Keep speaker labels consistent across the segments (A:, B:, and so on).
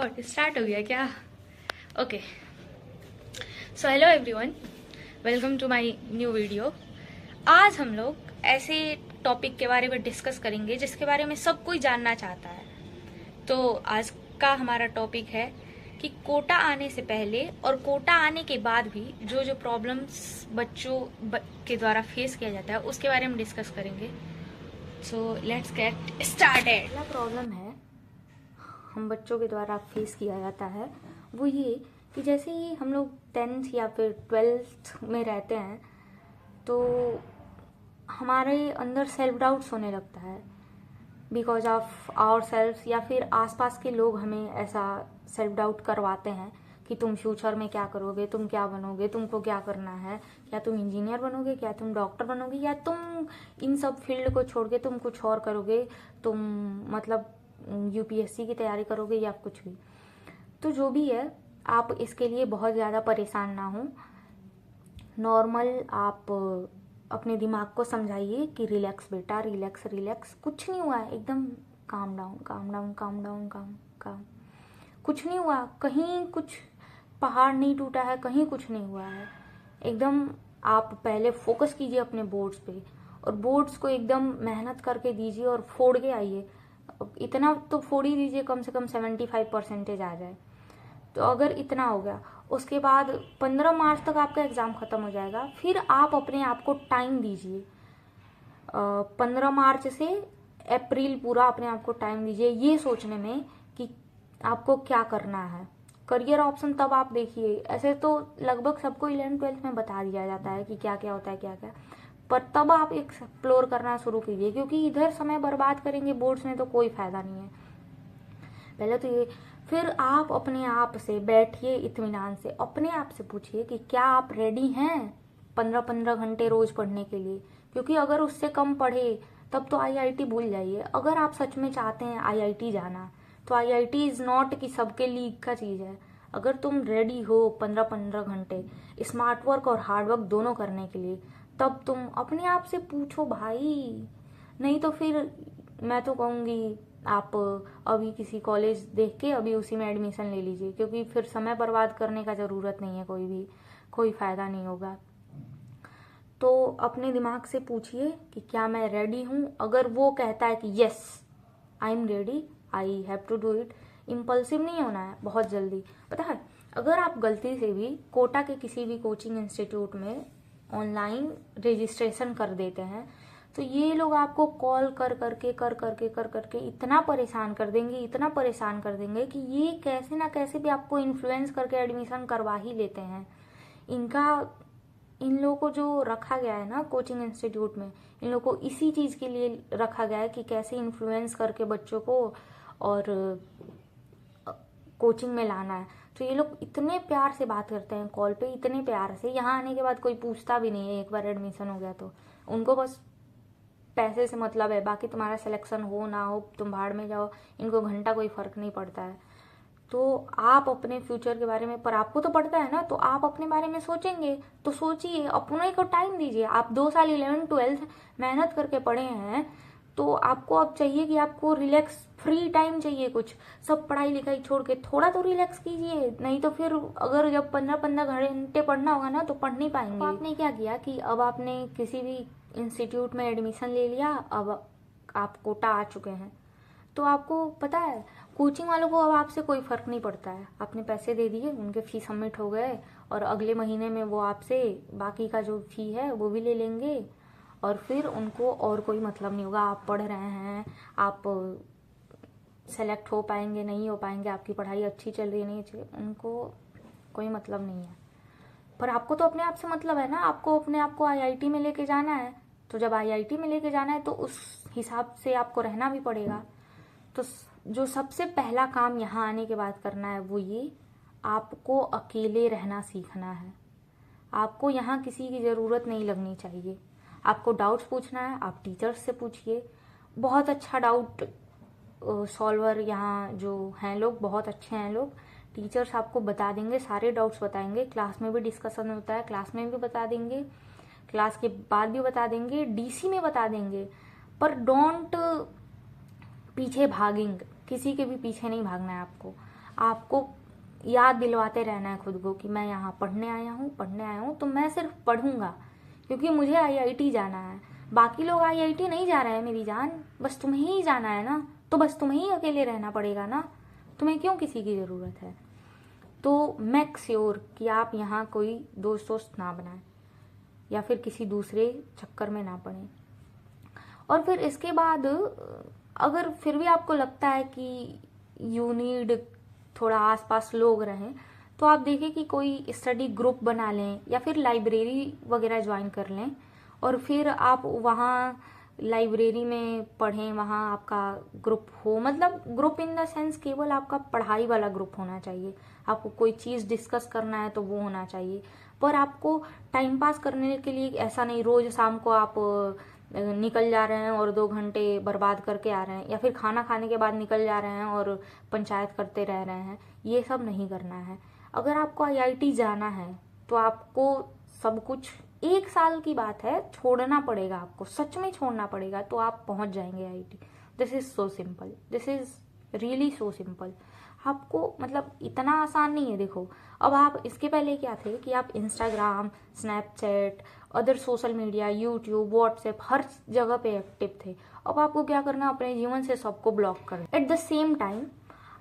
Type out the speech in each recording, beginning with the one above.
A: God, start हो गया क्या? Okay, so hello everyone, welcome to my new video. आज हम लोग ऐसे टॉपिक के बारे में डिस्कस करेंगे जिसके बारे में सब कोई जानना चाहता है। तो आज का हमारा टॉपिक है कि कोटा आने से पहले और कोटा आने के बाद भी जो जो प्रॉब्लम्स बच्चों के द्वारा फेस किया जाता है उसके बारे में डिस्कस करेंगे। So let's get started. पहला प्रॉब्लम है हम बच्चों के द्वारा फेस किया जाता है वो ये कि जैसे ही हम लोग 10th या फिर 12th में रहते हैं तो हमारे अंदर सेल्फ डाउट्स होने लगता है बिकॉज ऑफ आवर सेल्फ, या फिर आसपास के लोग हमें ऐसा सेल्फ डाउट करवाते हैं कि तुम फ्यूचर में क्या करोगे, तुम क्या बनोगे, तुमको क्या करना है, क्या तुम इंजीनियर बनोगे, क्या तुम डॉक्टर बनोगे, या तुम इन सब फील्ड को छोड़ के तुम कुछ और करोगे, तुम मतलब यूपीएससी की तैयारी करोगे या कुछ भी। तो जो भी है, आप इसके लिए बहुत ज़्यादा परेशान ना हो। नॉर्मल आप अपने दिमाग को समझाइए कि रिलैक्स बेटा, रिलैक्स रिलैक्स, कुछ नहीं हुआ है, एकदम calm down calm down calm down calm काम, कुछ नहीं हुआ, कहीं कुछ पहाड़ नहीं टूटा है, कहीं कुछ नहीं हुआ है। एकदम आप पहले फोकस कीजिए अपने बोर्ड्स पे और बोर्ड्स को एकदम मेहनत करके दीजिए और फोड़ के आइए। इतना तो फोड़ ही दीजिए, कम से कम 75% आ जाए। तो अगर इतना हो गया, उसके बाद 15 मार्च तक आपका एग्ज़ाम ख़त्म हो जाएगा। फिर आप अपने आप को टाइम दीजिए, 15 मार्च से अप्रैल पूरा अपने आप को टाइम दीजिए ये सोचने में कि आपको क्या करना है। करियर ऑप्शन तब आप देखिए, ऐसे तो लगभग सबको 11th-12th में बता दिया जाता है कि क्या क्या होता है क्या क्या, पर तब आप एक्सप्लोर करना शुरू कीजिए, क्योंकि इधर समय बर्बाद करेंगे बोर्ड्स में तो कोई फायदा नहीं है। पहले तो ये, फिर आप अपने आप से बैठिए, इत्मीनान से अपने आप से पूछिए कि क्या आप रेडी हैं 15-15 घंटे रोज पढ़ने के लिए। क्योंकि अगर उससे कम पढ़े तब तो आईआईटी भूल जाइए। अगर आप सच में चाहते हैं आईआईटी जाना तो आईआईटी इज नॉट कि सबके लीग का चीज़ है। अगर तुम रेडी हो 15-15 घंटे स्मार्ट वर्क और हार्ड वर्क दोनों करने के लिए, तब तुम अपने आप से पूछो भाई। नहीं तो फिर मैं तो कहूँगी आप अभी किसी कॉलेज देख के अभी उसी में एडमिशन ले लीजिए, क्योंकि फिर समय बर्बाद करने का ज़रूरत नहीं है, कोई फ़ायदा नहीं होगा। तो अपने दिमाग से पूछिए कि क्या मैं रेडी हूँ। अगर वो कहता है कि yes I am ready, I have to do it, impulsive नहीं होना है बहुत जल्दी। पता है, अगर आप गलती से भी कोटा के किसी भी कोचिंग इंस्टीट्यूट में ऑनलाइन रजिस्ट्रेशन कर देते हैं तो ये लोग आपको कॉल कर करके इतना परेशान कर देंगे, इतना परेशान कर देंगे कि ये कैसे ना कैसे भी आपको इन्फ्लुएंस करके एडमिशन करवा ही लेते हैं। इन लोगों को जो रखा गया है ना कोचिंग इंस्टीट्यूट में, इन लोगों को इसी चीज़ के लिए रखा गया है कि कैसे इन्फ्लुएंस करके बच्चों को और कोचिंग में लाना है। तो ये लोग इतने प्यार से बात करते हैं कॉल पे, इतने प्यार से, यहाँ आने के बाद कोई पूछता भी नहीं है। एक बार एडमिशन हो गया तो उनको बस पैसे से मतलब है, बाकी तुम्हारा सिलेक्शन हो ना हो तुम भाड़ में जाओ, इनको घंटा कोई फर्क नहीं पड़ता है। तो आप अपने फ्यूचर के बारे में, पर आपको तो पड़ता है ना, तो आप अपने बारे में सोचेंगे तो सोचिए, अपने को टाइम दीजिए। आप 2 साल 11th-12th मेहनत करके पढ़े हैं तो आपको अब चाहिए कि आपको रिलैक्स, फ्री टाइम चाहिए कुछ, सब पढ़ाई लिखाई छोड़ के थोड़ा तो रिलैक्स कीजिए। नहीं तो फिर अगर जब 15-15 घंटे पढ़ना होगा ना तो पढ़ नहीं पाएंगे। तो आपने क्या किया कि अब आपने किसी भी इंस्टीट्यूट में एडमिशन ले लिया, अब आप कोटा आ चुके हैं, तो आपको पता है कोचिंग वालों को अब आपसे कोई फ़र्क नहीं पड़ता है। आपने पैसे दे दिए, उनके फ़ी सबमिट हो गए और अगले महीने में वो आपसे बाकी का जो फ़ी है वो भी ले लेंगे और फिर उनको और कोई मतलब नहीं होगा। आप पढ़ रहे हैं, आप सेलेक्ट हो पाएंगे नहीं हो पाएंगे, आपकी पढ़ाई अच्छी चल रही है नहीं अच्छी, उनको कोई मतलब नहीं है। पर आपको तो अपने आप से मतलब है ना, आपको अपने आप को आईआईटी में लेके जाना है। तो जब आईआईटी में लेके जाना है तो उस हिसाब से आपको रहना भी पड़ेगा। तो जो सबसे पहला काम यहाँ आने के बाद करना है वो ये, आपको अकेले रहना सीखना है। आपको यहाँ किसी की ज़रूरत नहीं लगनी चाहिए। आपको डाउट्स पूछना है, आप टीचर्स से पूछिए। बहुत अच्छा डाउट सॉल्वर यहाँ जो हैं लोग, बहुत अच्छे हैं लोग। टीचर्स आपको बता देंगे, सारे डाउट्स बताएंगे। क्लास में भी डिस्कशन होता है, क्लास में भी बता देंगे, क्लास के बाद भी बता देंगे, डीसी में बता देंगे। पर डोंट पीछे भागेंगे, किसी के भी पीछे नहीं भागना है आपको। आपको याद दिलवाते रहना है खुद को कि मैं यहाँ पढ़ने आया हूँ, तो मैं सिर्फ पढ़ूंगा क्योंकि मुझे आईआईटी जाना है। बाकी लोग आईआईटी नहीं जा रहे हैं मेरी जान, बस तुम्हें ही जाना है ना, तो बस तुम्हें ही अकेले रहना पड़ेगा ना, तुम्हें क्यों किसी की ज़रूरत है। तो मेक श्योर कि आप यहाँ कोई दोस्त ना बनाएं या फिर किसी दूसरे चक्कर में ना पड़ें। और फिर इसके बाद अगर फिर भी आपको लगता है कि यू नीड थोड़ा आसपास लोग रहें, तो आप देखें कि कोई स्टडी ग्रुप बना लें या फिर लाइब्रेरी वगैरह ज्वाइन कर लें और फिर आप वहाँ लाइब्रेरी में पढ़ें, वहाँ आपका ग्रुप हो। मतलब ग्रुप इन द सेंस केवल आपका पढ़ाई वाला ग्रुप होना चाहिए, आपको कोई चीज़ डिस्कस करना है तो वो होना चाहिए। पर आपको टाइम पास करने के लिए ऐसा नहीं रोज शाम को आप निकल जा रहे हैं और 2 घंटे बर्बाद करके आ रहे हैं, या फिर खाना खाने के बाद निकल जा रहे हैं और पंचायत करते रह रहे हैं। ये सब नहीं करना है। अगर आपको आईआईटी जाना है तो आपको सब कुछ 1 साल की बात है, छोड़ना पड़ेगा, आपको सच में छोड़ना पड़ेगा, तो आप पहुंच जाएंगे IIT. This is so simple, this is really so simple. आपको मतलब इतना आसान नहीं है। देखो अब आप इसके पहले क्या थे कि आप Instagram, Snapchat, other social media, YouTube, WhatsApp हर जगह पे एक्टिव थे। अब आपको क्या करना है, अपने जीवन से सबको ब्लॉक करना। एट द सेम टाइम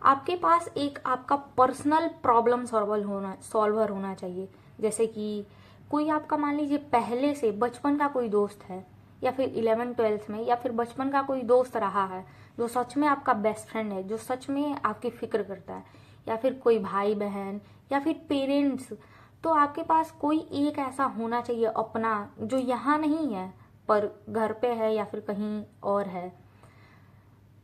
A: आपके पास एक आपका पर्सनल प्रॉब्लम सॉल्वर होना चाहिए। जैसे कि कोई आपका मान लीजिए पहले से बचपन का कोई दोस्त है, या फिर 11th-12th में, या फिर बचपन का कोई दोस्त रहा है जो सच में आपका बेस्ट फ्रेंड है, जो सच में आपकी फिक्र करता है, या फिर कोई भाई बहन या फिर पेरेंट्स। तो आपके पास कोई एक ऐसा होना चाहिए अपना, जो यहाँ नहीं है पर घर पे है या फिर कहीं और है।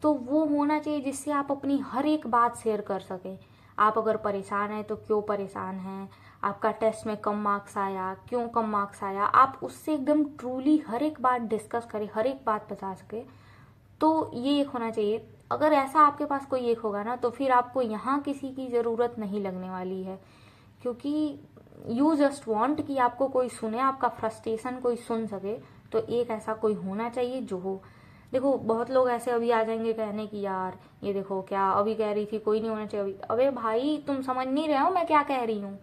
A: तो वो होना चाहिए जिससे आप अपनी हर एक बात शेयर कर सकें। आप अगर परेशान हैं तो क्यों परेशान हैं, आपका टेस्ट में कम मार्क्स आया, क्यों कम मार्क्स आया, आप उससे एकदम ट्रूली हर एक बात डिस्कस करें, हर एक बात बता सके। तो ये एक होना चाहिए। अगर ऐसा आपके पास कोई एक होगा ना, तो फिर आपको यहाँ किसी की ज़रूरत नहीं लगने वाली है, क्योंकि यू जस्ट वांट कि आपको कोई सुने, आपका फ्रस्ट्रेशन कोई सुन सके। तो एक ऐसा कोई होना चाहिए जो हो। देखो बहुत लोग ऐसे अभी आ जाएंगे कहने की यार ये देखो क्या अभी कह रही थी, कोई नहीं होना चाहिए अभी। अबे भाई तुम समझ नहीं रहे हो मैं क्या कह रही हूँ।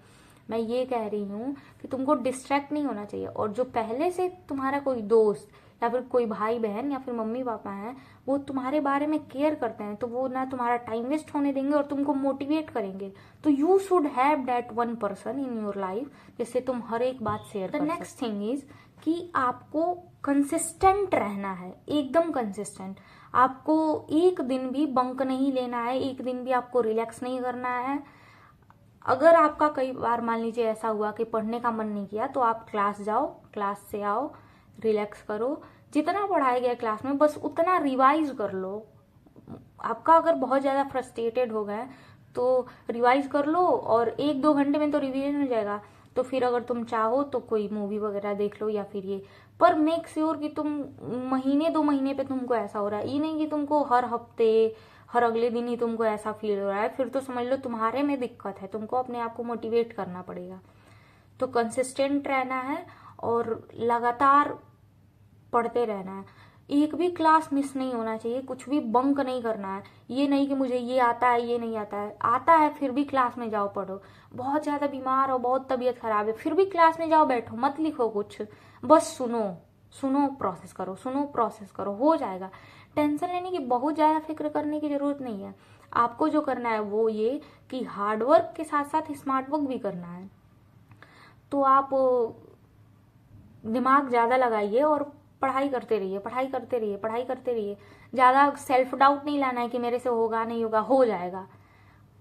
A: मैं ये कह रही हूँ कि तुमको डिस्ट्रैक्ट नहीं होना चाहिए। और जो पहले से तुम्हारा कोई दोस्त या फिर कोई भाई बहन या फिर मम्मी पापा हैं, वो तुम्हारे बारे में केयर करते हैं, तो वो ना तुम्हारा टाइम वेस्ट होने देंगे और तुमको मोटिवेट करेंगे। तो you should have that one person in your life जिससे तुम हर एक बात शेयर कर सकते। द नेक्स्ट थिंग इज कि आपको कंसिस्टेंट रहना है, एकदम कंसिस्टेंट। आपको एक दिन भी बंक नहीं लेना है, एक दिन भी आपको रिलैक्स नहीं करना है। अगर आपका कई बार मान लीजिए ऐसा हुआ कि पढ़ने का मन नहीं किया, तो आप क्लास जाओ, क्लास से आओ, रिलैक्स करो, जितना पढ़ाया गया क्लास में बस उतना रिवाइज कर लो। आपका अगर बहुत ज़्यादा फ्रस्ट्रेटेड हो गए तो रिवाइज कर लो और 1-2 घंटे में तो रिवीजन हो जाएगा। तो फिर अगर तुम चाहो तो कोई मूवी वगैरह देख लो या फिर ये, पर मेक श्योर कि तुम महीने 2 महीने पे तुमको ऐसा हो रहा है, ये नहीं कि तुमको हर हफ्ते हर अगले दिन ही तुमको ऐसा फील हो रहा है, फिर तो समझ लो तुम्हारे में दिक्कत है। तुमको अपने आप को मोटिवेट करना पड़ेगा। तो कंसिस्टेंट रहना है और लगातार पढ़ते रहना है। एक भी क्लास मिस नहीं होना चाहिए, कुछ भी बंक नहीं करना है। ये नहीं कि मुझे ये आता है ये नहीं आता है, आता है फिर भी क्लास में जाओ पढ़ो। बहुत ज़्यादा बीमार हो, बहुत तबीयत खराब है, फिर भी क्लास में जाओ बैठो, मत लिखो कुछ, बस सुनो, सुनो प्रोसेस करो, सुनो प्रोसेस करो, हो जाएगा। टेंशन लेने की, बहुत ज़्यादा फिक्र करने की ज़रूरत नहीं है। आपको जो करना है वो ये कि हार्डवर्क के साथ साथ स्मार्ट वर्क भी करना है। तो आप दिमाग ज़्यादा लगाइए और पढ़ाई करते रहिए, पढ़ाई करते रहिए, पढ़ाई करते रहिए। ज़्यादा सेल्फ डाउट नहीं लाना है कि मेरे से होगा नहीं होगा, हो जाएगा।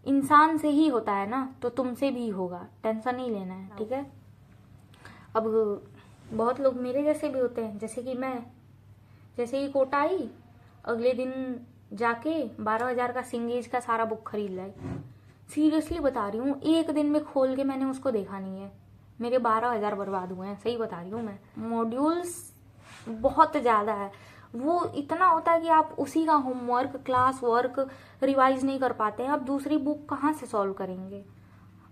A: इंसान से ही होता है ना, तो तुमसे भी होगा, टेंशन नहीं लेना है, ठीक है। अब बहुत लोग मेरे जैसे भी होते हैं, जैसे कि मैं, जैसे ही कोटा आई अगले दिन जाके 12,000 का सिंगेज का सारा बुक खरीद लाई। सीरियसली बता रही हूँ, एक दिन में खोल के मैंने उसको देखा नहीं है, मेरे 12,000 बर्बाद हुए हैं, सही बता रही हूँ मैं। मॉड्यूल्स बहुत ज़्यादा है, वो इतना होता है कि आप उसी का होमवर्क, क्लास वर्क रिवाइज नहीं कर पाते हैं। आप दूसरी बुक कहाँ से सॉल्व करेंगे।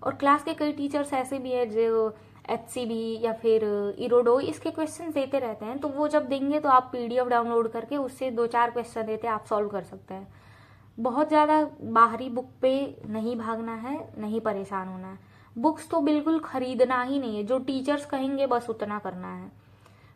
A: और क्लास के कई टीचर्स ऐसे भी हैं जो HCB या फिर इरोडो इसके क्वेश्चन देते रहते हैं, तो वो जब देंगे तो आप PDF डाउनलोड करके उससे 2-4 क्वेश्चन देते आप सॉल्व कर सकते हैं। बहुत ज़्यादा बाहरी बुक पे नहीं भागना है, नहीं परेशान होना है। बुक्स तो बिल्कुल खरीदना ही नहीं है, जो टीचर्स कहेंगे बस उतना करना है।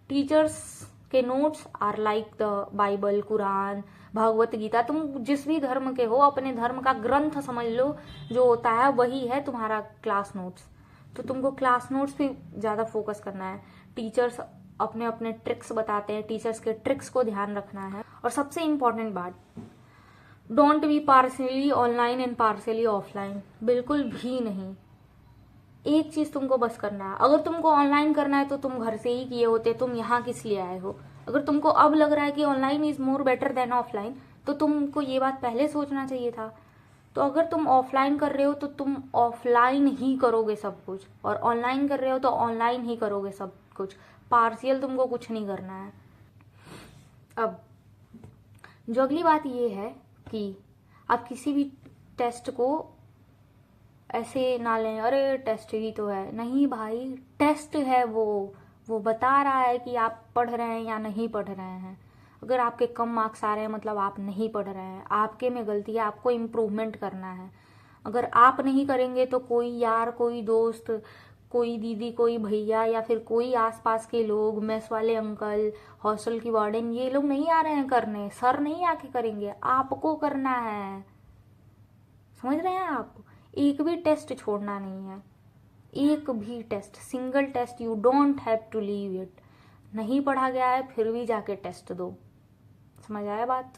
A: टीचर्स के notes are like the Bible, Quran, Bhagavad Gita. तुम जिस भी धर्म के हो, अपने धर्म का ग्रंथ समझ लो, जो होता है वही है तुम्हारा क्लास नोट्स। तो तुमको क्लास नोट्स पे ज़्यादा फोकस करना है। टीचर्स अपने अपने ट्रिक्स बताते हैं, टीचर्स के ट्रिक्स को ध्यान रखना है। और सबसे इम्पोर्टेंट बात, don't be partially online and partially offline, बिल्कुल भी नहीं। एक चीज तुमको बस करना है, अगर तुमको ऑनलाइन करना है तो तुम घर से ही किए होते, तुम यहाँ किस लिए आए हो? अगर तुमको अब लग रहा है कि online is more better than offline, तो तुमको ये बात पहले सोचना चाहिए था। तो अगर तुम ऑफलाइन कर रहे हो तो तुम ऑफलाइन ही करोगे सब कुछ, और ऑनलाइन कर रहे हो तो ऑनलाइन ही करोगे सब कुछ। पार्शियल तुमको कुछ नहीं करना है। अब जो अगली बात ये है कि आप किसी भी टेस्ट को ऐसे ना लें, अरे टेस्ट ही तो है। नहीं भाई, टेस्ट है, वो बता रहा है कि आप पढ़ रहे हैं या नहीं पढ़ रहे हैं। अगर आपके कम मार्क्स आ रहे हैं मतलब आप नहीं पढ़ रहे हैं, आपके में गलती है, आपको इम्प्रूवमेंट करना है। अगर आप नहीं करेंगे तो कोई यार, कोई दोस्त, कोई दीदी, कोई भैया, या फिर कोई आसपास के लोग, मेस वाले अंकल, हॉस्टल की वार्डन, ये लोग नहीं आ रहे हैं करने, सर नहीं आके करेंगे, आपको करना है। समझ रहे हैं आप? एक भी टेस्ट छोड़ना नहीं है, एक भी test, single test you don't have to leave it. नहीं पढ़ा गया है फिर भी जाके टेस्ट दो। समझ आया बात?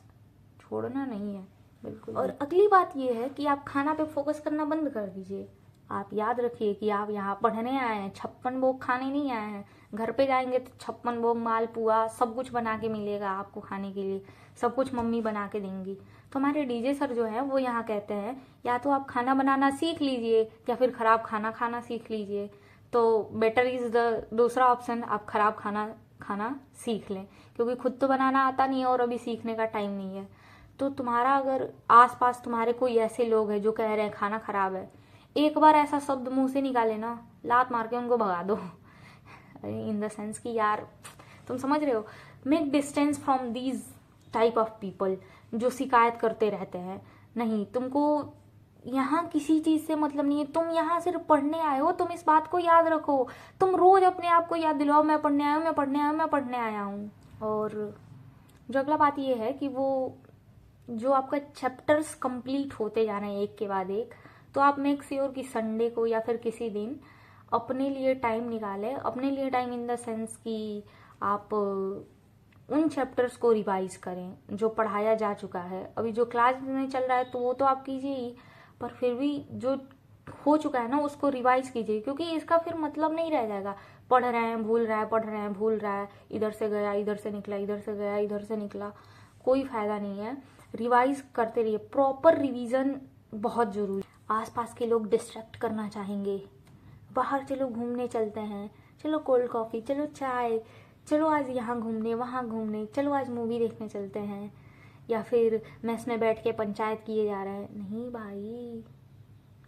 A: छोड़ना नहीं है बिल्कुल। और अगली बात ये है कि आप खाना पे फोकस करना बंद कर दीजिए। आप याद रखिए कि आप यहाँ पढ़ने आए हैं, 56 भोग खाने नहीं आए हैं। घर पे जाएंगे तो 56 भोग, मालपुआ, सब कुछ बना के मिलेगा आपको खाने के लिए, सब कुछ मम्मी बना के देंगी। तो हमारे डीजे सर जो है वो यहाँ कहते हैं या तो आप खाना बनाना सीख लीजिए या फिर खराब खाना खाना सीख लीजिए। तो बेटर इज द दूसरा ऑप्शन, आप खराब खाना सीख लें, क्योंकि खुद तो बनाना आता नहीं है और अभी सीखने का टाइम नहीं है। तो तुम्हारा अगर आसपास तुम्हारे कोई ऐसे लोग हैं जो कह रहे हैं खाना खराब है, एक बार ऐसा शब्द मुंह से निकाले ना, लात मार के उनको भगा दो। इन द सेंस कि यार, तुम समझ रहे हो, make distance from these type of people जो शिकायत करते रहते हैं। नहीं, तुमको यहाँ किसी चीज से मतलब नहीं है, तुम यहाँ सिर्फ पढ़ने आए हो। तुम इस बात को याद रखो, तुम रोज अपने आप को याद दिलाओ, मैं पढ़ने आया हूँ, मैं पढ़ने आया हूँ, मैं पढ़ने आया हूँ। और जो अगला बात ये है कि वो जो आपका चैप्टर्स कंप्लीट होते जाना है एक के बाद एक, तो आप मेक श्योर कि संडे को या फिर किसी दिन अपने लिए टाइम निकालें। अपने लिए टाइम इन द सेंस कि आप उन चैप्टर्स को रिवाइज करें जो पढ़ाया जा चुका है। अभी जो क्लास में चल रहा है तो वो तो आप कीजिए ही, पर फिर भी जो हो चुका है ना उसको रिवाइज कीजिए, क्योंकि इसका फिर मतलब नहीं रह जाएगा। पढ़ रहे हैं भूल रहा है, पढ़ रहे हैं भूल रहा है, इधर से गया इधर से निकला, इधर से गया इधर से निकला, कोई फायदा नहीं है। रिवाइज करते रहिए, प्रॉपर रिवीजन बहुत जरूरी। आसपास के लोग डिस्ट्रैक्ट करना चाहेंगे, बाहर चलो घूमने चलते हैं, चलो कोल्ड कॉफी, चलो चाय, चलो आज यहाँ घूमने वहाँ घूमने, चलो आज मूवी देखने चलते हैं, या फिर मेस में बैठ के पंचायत किए जा रहे हैं। नहीं भाई,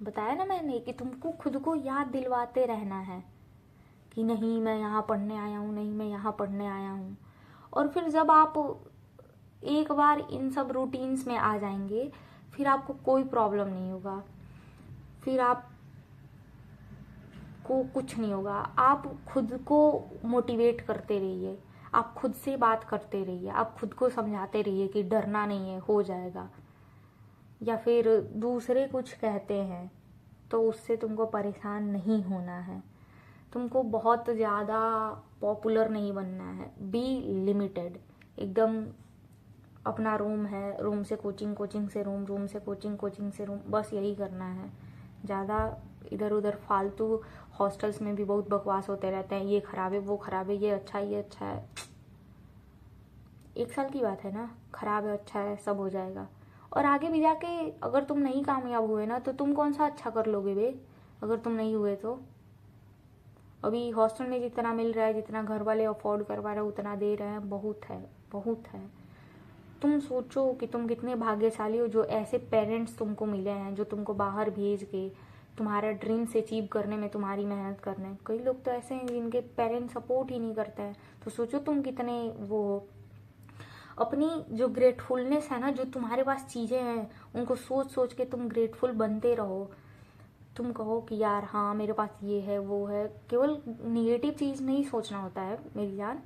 A: बताया ना मैंने कि तुमको खुद को याद दिलवाते रहना है कि नहीं मैं यहाँ पढ़ने आया हूँ, नहीं मैं यहाँ पढ़ने आया हूँ। और फिर जब आप एक बार इन सब रूटीन्स में आ जाएंगे फिर आपको कोई प्रॉब्लम नहीं होगा, फिर आप को कुछ नहीं होगा। आप खुद को मोटिवेट करते रहिए, आप खुद से बात करते रहिए, आप खुद को समझाते रहिए कि डरना नहीं है, हो जाएगा। या फिर दूसरे कुछ कहते हैं तो उससे तुमको परेशान नहीं होना है। तुमको बहुत ज़्यादा पॉपुलर नहीं बनना है, बी लिमिटेड। एकदम अपना रूम है, रूम से कोचिंग, कोचिंग से रूम, रूम से कोचिंग, कोचिंग से रूम, बस यही करना है। ज़्यादा इधर उधर फालतू, हॉस्टल्स में भी बहुत बकवास होते रहते हैं, ये खराब है वो खराब है, ये अच्छा है ये अच्छा है। 1 साल की बात है ना, खराब है अच्छा है सब हो जाएगा। और आगे भी जाके अगर तुम नहीं कामयाब हुए ना तो तुम कौन सा अच्छा कर लोगे बे, अगर तुम नहीं हुए तो। अभी हॉस्टल में जितना मिल रहा है, जितना घर वाले अफोर्ड करवा रहे हैं उतना दे रहे हैं, बहुत है बहुत है। तुम सोचो कि तुम कितने भाग्यशाली हो जो ऐसे पेरेंट्स तुमको मिले हैं, जो तुमको बाहर भेज के तुम्हारा ड्रीम्स अचीव करने में तुम्हारी मेहनत करने। कई लोग तो ऐसे हैं जिनके पेरेंट्स सपोर्ट ही नहीं करते हैं, तो सोचो तुम कितने वो हो। अपनी जो ग्रेटफुलनेस है ना, जो तुम्हारे पास चीज़ें हैं, उनको सोच सोच के तुम ग्रेटफुल बनते रहो। तुम कहो कि यार हाँ मेरे पास ये है वो है। केवल निगेटिव चीज़ नहीं सोचना होता है मेरी जान,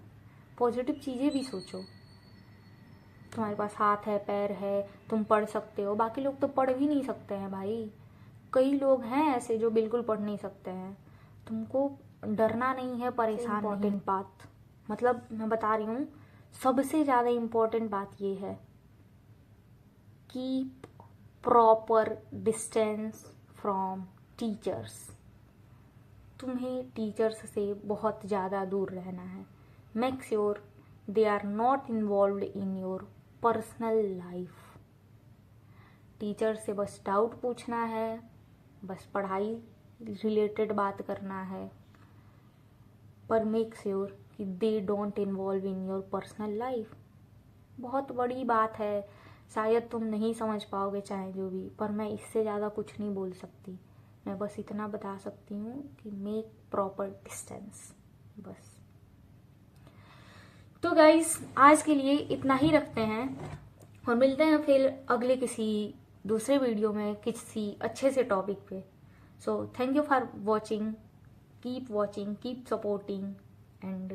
A: पॉजिटिव चीज़ें भी सोचो। तुम्हारे पास हाथ है, पैर है, तुम पढ़ सकते हो। बाकी लोग तो पढ़ भी नहीं सकते हैं भाई, कई लोग हैं ऐसे जो बिल्कुल पढ़ नहीं सकते हैं। तुमको डरना नहीं है, परेशान नहीं। बात मतलब मैं बता रही हूँ, सबसे ज़्यादा इम्पोर्टेंट बात ये है, keep proper distance from teachers. तुम्हें टीचर्स से बहुत ज़्यादा दूर रहना है। Make sure they are not involved in your personal life. Teacher से बस डाउट पूछना है, बस पढ़ाई रिलेटेड बात करना है, पर मेक श्योर कि they don't involve in your personal life. बहुत बड़ी बात है, शायद तुम नहीं समझ पाओगे चाहे जो भी, पर मैं इससे ज़्यादा कुछ नहीं बोल सकती। मैं बस इतना बता सकती हूँ कि मेक प्रॉपर डिस्टेंस, बस। तो गाइस आज के लिए इतना ही रखते हैं और मिलते हैं फिर अगले किसी दूसरे वीडियो में किसी अच्छे से टॉपिक पे। So thank you for watching, keep supporting and